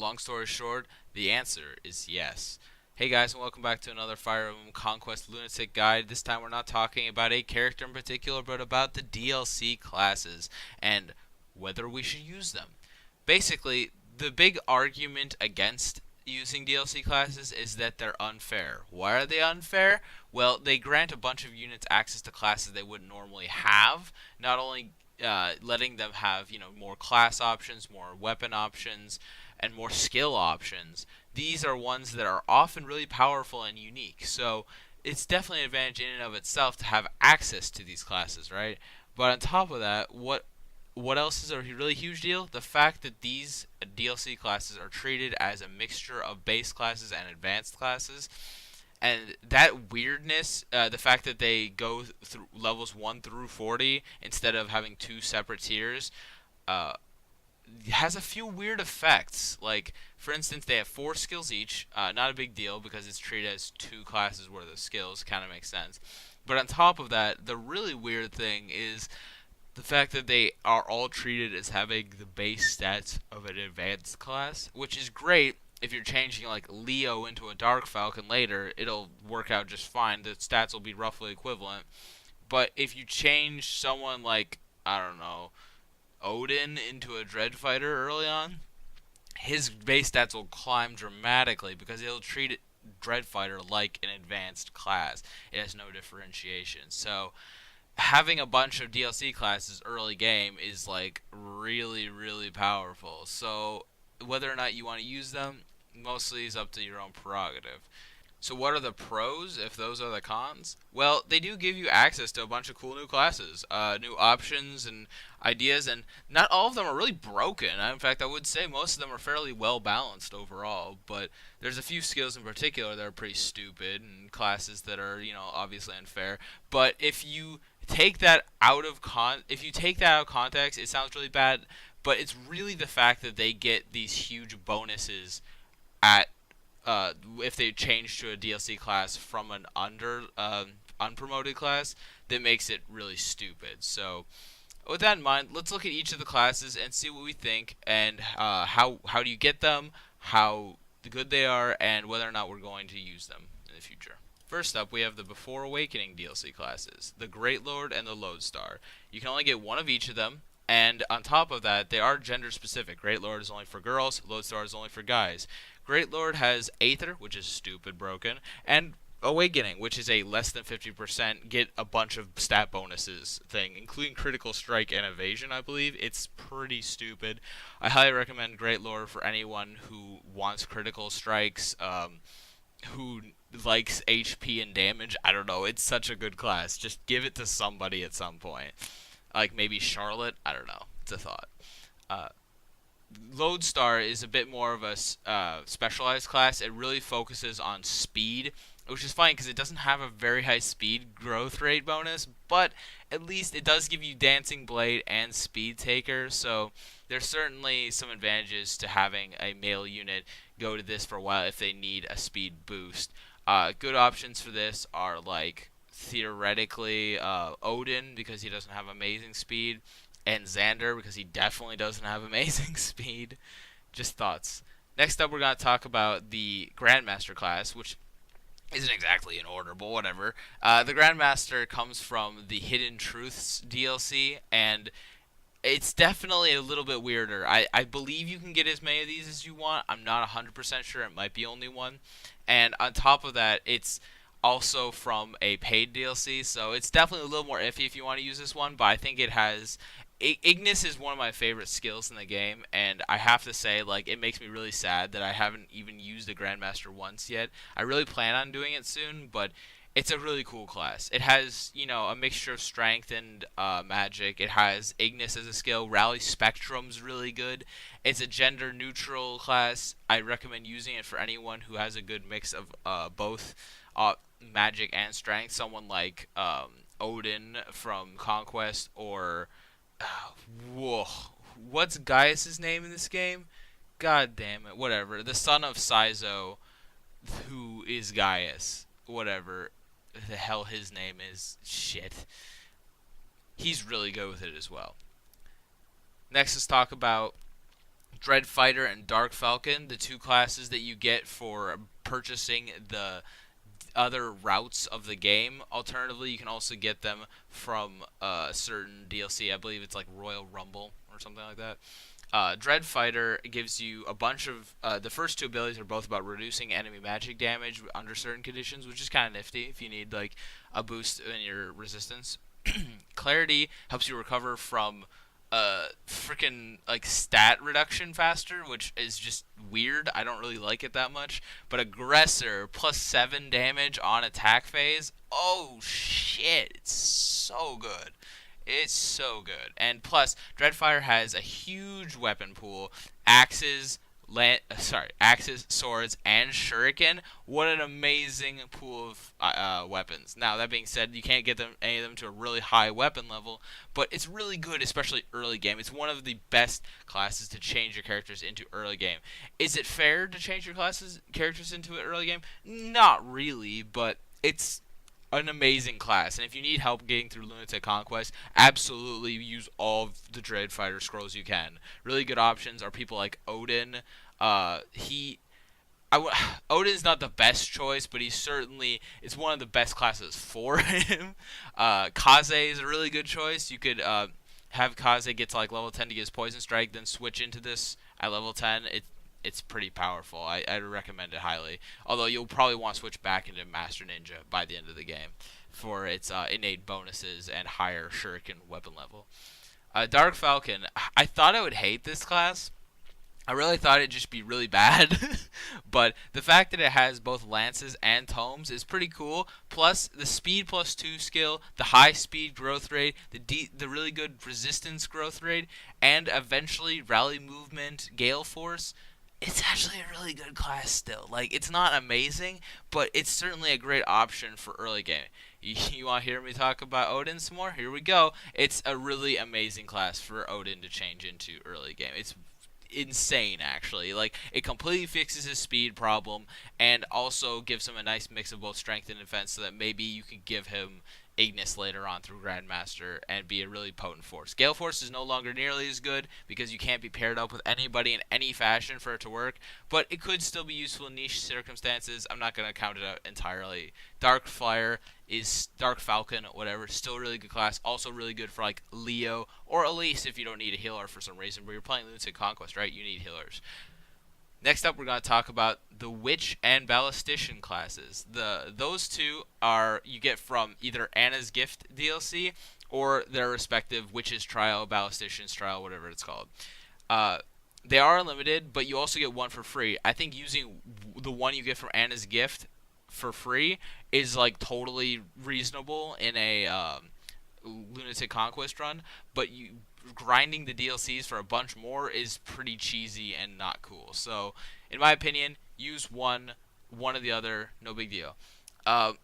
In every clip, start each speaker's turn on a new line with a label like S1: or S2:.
S1: long story short, the answer is yes. Hey guys, and welcome back to another Fire Emblem Conquest Lunatic guide. This time we're not talking about a character in particular, but about the DLC classes and whether we should use them. Basically, the big argument against using DLC classes is that they're unfair. Why are they unfair? Well, they grant a bunch of units access to classes they wouldn't normally have, not only letting them have more class options, more weapon options, and more skill options. These are ones that are often really powerful and unique. So it's definitely an advantage in and of itself to have access to these classes, right? But on top of that, what else is a really huge deal? The fact that these DLC classes are treated as a mixture of base classes and advanced classes. And that weirdness, the fact that they go through levels 1 through 40 instead of having two separate tiers, uh, has a few weird effects. Like, for instance, they have 4 skills each. Not a big deal because it's treated as 2 classes worth of skills. Kind of makes sense. But on top of that, the really weird thing is the fact that they are all treated as having the base stats of an advanced class, which is great. If you're changing like Leo into a Dark Falcon later, it'll work out just fine. The stats will be roughly equivalent. But if you change someone like, I don't know, Odin into a Dread Fighter early on, his base stats will climb dramatically because he'll treat Dread Fighter like an advanced class. It has no differentiation. So having a bunch of DLC classes early game is like really, really powerful. So whether or not you want to use them mostly is up to your own prerogative. So what are the pros if those are the cons? Well, they do give you access to a bunch of cool new classes, new options and ideas, and not all of them are really broken. In fact, I would say most of them are fairly well balanced overall, but there's a few skills in particular that are pretty stupid and classes that are, obviously unfair. But if you take that out of context, it sounds really bad, but it's really the fact that they get these huge bonuses at if they change to a DLC class from an unpromoted class that makes it really stupid. So with that in mind, let's look at each of the classes and see what we think and how do you get them, how good they are, and whether or not we're going to use them in the future. First up, we have the Before Awakening DLC classes, the Great Lord and the Lodestar. You can only get one of each of them, and on top of that, they are gender specific. Great Lord is only for girls, Lodestar is only for guys. Great Lord has Aether, which is stupid broken, and Awakening, which is a less than 50% get a bunch of stat bonuses thing, including critical strike and evasion, I believe. It's pretty stupid. I highly recommend Great Lord for anyone who wants critical strikes, who likes HP and damage. I don't know, it's such a good class. Just give it to somebody at some point. Like maybe Charlotte, I don't know. It's a thought. Lodestar is a bit more of a specialized class. It really focuses on speed, which is fine because it doesn't have a very high speed growth rate bonus, but at least it does give you Dancing Blade and Speed Taker, so there's certainly some advantages to having a male unit go to this for a while if they need a speed boost. Good options for this are like theoretically Odin because he doesn't have amazing speed, and Xander because he definitely doesn't have amazing speed. Just thoughts. Next up, we're going to talk about the Grandmaster class, which isn't exactly in order, but whatever. The Grandmaster comes from the Hidden Truths DLC, and it's definitely a little bit weirder. I believe you can get as many of these as you want. I'm not 100% sure. It might be only one. And on top of that, it's also from a paid DLC, so it's definitely a little more iffy if you want to use this one, but I think it has... Ignis is one of my favorite skills in the game, and I have to say, like, it makes me really sad that I haven't even used the Grandmaster once yet. I really plan on doing it soon, but it's a really cool class. It has, a mixture of strength and magic. It has Ignis as a skill. Rally Spectrum's really good. It's a gender-neutral class. I recommend using it for anyone who has a good mix of both magic and strength. Someone like Odin from Conquest or... whoa. What's Gaius' name in this game? God damn it. Whatever. The son of Saizo, who is Gaius. Whatever the hell his name is. Shit. He's really good with it as well. Next, let's talk about Dread Fighter and Dark Falcon, the two classes that you get for purchasing the other routes of the game. Alternatively, you can also get them from certain DLC. I believe it's like Royal Rumble or something like that. Dread Fighter gives you a bunch of the first two abilities are both about reducing enemy magic damage under certain conditions, which is kind of nifty if you need like a boost in your resistance. Clarity helps you recover from freaking like stat reduction faster, which is just weird. I don't really like it that much. But Aggressor plus 7 damage on attack phase. Oh shit, it's so good. It's so good. And plus, Dreadfire has a huge weapon pool. Axes, swords, and shuriken. What an amazing pool of weapons. Now, that being said, you can't get any of them to a really high weapon level, but it's really good, especially early game. It's one of the best classes to change your characters into early game. Is it fair to change your characters into an early game? Not really, but it's an amazing class, and if you need help getting through Lunatic Conquest, absolutely use all of the Dread Fighter scrolls you can. Really good options are people like Odin. Uh, he, Odin's not the best choice, but he certainly is one of the best classes for him. Kaze is a really good choice. You could have Kaze get to like level 10 to get his Poison Strike, then switch into this at level 10. It's pretty powerful. I recommend it highly. Although you'll probably want to switch back into Master Ninja by the end of the game for its innate bonuses and higher shuriken weapon level. Dark Falcon. I thought I would hate this class. I really thought it'd just be really bad, but the fact that it has both lances and tomes is pretty cool. Plus, the speed plus 2 skill, the high speed growth rate, the really good resistance growth rate, and eventually rally movement, gale force. It's actually a really good class still. Like, it's not amazing, but it's certainly a great option for early game. You want to hear me talk about Odin some more? Here we go. It's a really amazing class for Odin to change into early game. It's insane, actually. Like, it completely fixes his speed problem and also gives him a nice mix of both strength and defense so that maybe you could give him Ignis later on through Grandmaster and be a really potent force. Gale Force is no longer nearly as good because you can't be paired up with anybody in any fashion for it to work, but it could still be useful in niche circumstances. I'm not going to count it out entirely. Dark Falcon, whatever, still a really good class. Also really good for like Leo or Elise if you don't need a healer for some reason, but you're playing Lunatic Conquest, right? You need healers. Next up, we're going to talk about the Witch and Ballistician classes. Those two are you get from either Anna's Gift DLC or their respective Witch's Trial, Ballistician's Trial, whatever it's called. They are unlimited, but you also get one for free. I think using the one you get from Anna's Gift for free is like totally reasonable in a Lunatic Conquest run, but grinding the DLCs for a bunch more is pretty cheesy and not cool. So, in my opinion, use one of the other, no big deal. The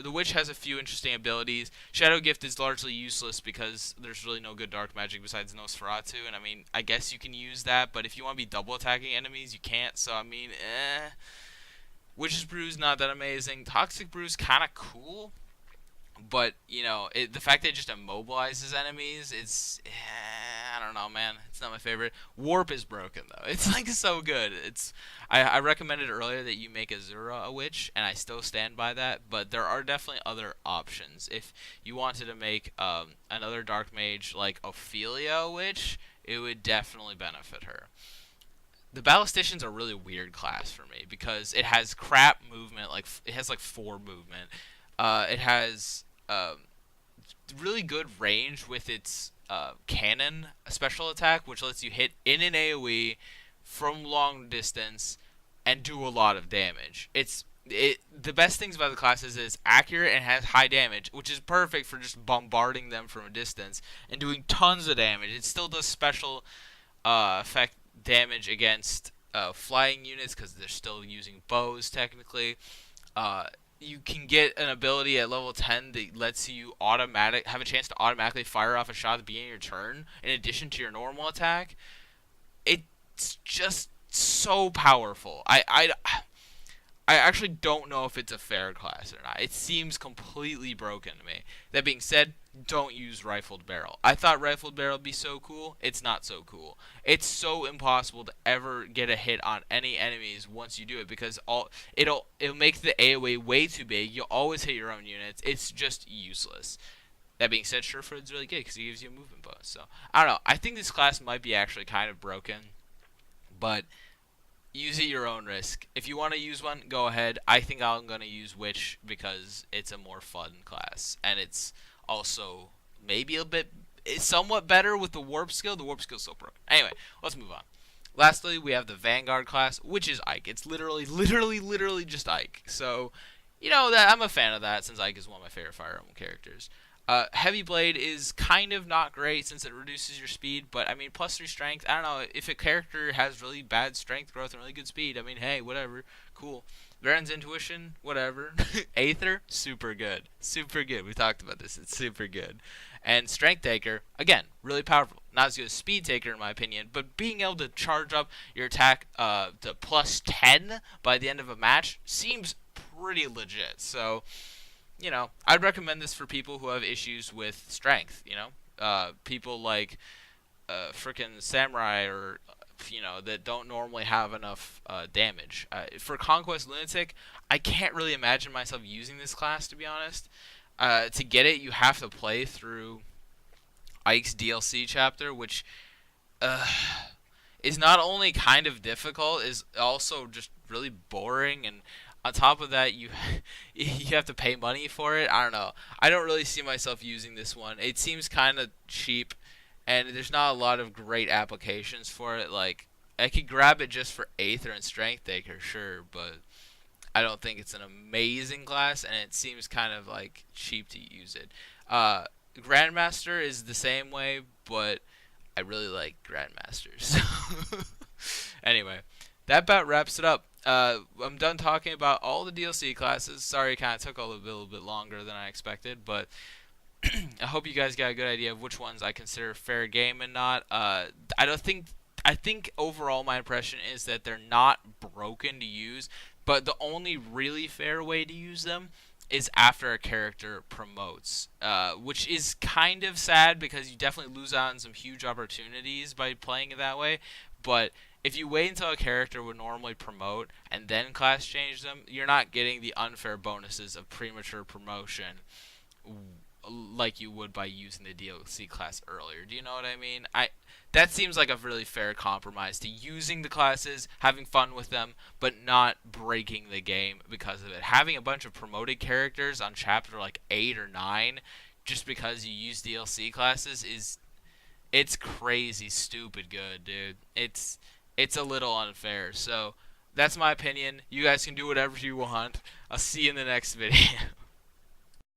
S1: Witch has a few interesting abilities. Shadow Gift is largely useless because there's really no good dark magic besides Nosferatu, and I mean, I guess you can use that, but if you want to be double attacking enemies, you can't, so I mean, Witch's Brew's not that amazing. Toxic Brew's kind of cool, but, you know, the fact that it just immobilizes enemies, I don't know, man. It's not my favorite. Warp is broken, though. It's, like, so good. I recommended earlier that you make Azura a witch, and I still stand by that, but there are definitely other options. If you wanted to make another dark mage like Ophelia a witch, it would definitely benefit her. The Ballistician's a really weird class for me, because it has crap movement, like, it has, like, 4 movement. It has really good range with its cannon special attack, which lets you hit in an AoE from long distance and do a lot of damage. The best things about the class is it's accurate and has high damage, which is perfect for just bombarding them from a distance and doing tons of damage. It still does special effect damage against flying units because they're still using bows technically. You can get an ability at level 10 that lets you have a chance to automatically fire off a shot at the beginning of your turn in addition to your normal attack. It's just so powerful. I I actually don't know if it's a fair class or not. It seems completely broken to me. That being said, don't use rifled barrel. I thought rifled barrel would be so cool. It's not so cool. It's so impossible to ever get a hit on any enemies once you do it, because it'll make the AoE way too big. You'll always hit your own units. It's just useless. That being said, Surefoot's really good because he gives you a movement bonus. So I don't know. I think this class might be actually kind of broken, but use at your own risk. If you want to use one, go ahead. I think I'm going to use Witch because it's a more fun class. And it's also maybe it's somewhat better with the Warp skill. The Warp skill's so broken. Anyway, let's move on. Lastly, we have the Vanguard class, which is Ike. It's literally just Ike. So, that I'm a fan of that since Ike is one of my favorite Fire Emblem characters. Heavy Blade is kind of not great since it reduces your speed, but I mean, +3 strength. I don't know, if a character has really bad strength growth and really good speed, I mean, hey, whatever, cool. Baron's Intuition, whatever. Aether, super good. Super good. We talked about this. It's super good. And Strength Taker, again, really powerful. Not as good as Speed Taker, in my opinion, but being able to charge up your attack to +10 by the end of a match seems pretty legit. So, I'd recommend this for people who have issues with strength, people like frickin' Samurai or, that don't normally have enough damage. For Conquest Lunatic, I can't really imagine myself using this class, to be honest. To get it, you have to play through Ike's DLC chapter, which is not only kind of difficult, is also just really boring, and on top of that, you have to pay money for it. I don't know. I don't really see myself using this one. It seems kind of cheap, and there's not a lot of great applications for it. Like, I could grab it just for Aether and Strength Taker, sure, but I don't think it's an amazing class, and it seems kind of like cheap to use it. Grandmaster is the same way, but I really like Grandmasters. Anyway, that about wraps it up. I'm done talking about all the DLC classes. Sorry, it kind of took a little bit longer than I expected, but I hope you guys got a good idea of which ones I consider fair game and not. I think overall my impression is that they're not broken to use, but the only really fair way to use them is after a character promotes, which is kind of sad because you definitely lose out on some huge opportunities by playing it that way. But if you wait until a character would normally promote and then class change them, you're not getting the unfair bonuses of premature promotion like you would by using the DLC class earlier. Do you know what I mean? That seems like a really fair compromise to using the classes, having fun with them, but not breaking the game because of it. Having a bunch of promoted characters on chapter like 8 or 9 just because you use DLC classes it's crazy stupid good, dude. It's a little unfair. So that's my opinion. You guys can do whatever you want. I'll see you in the next video.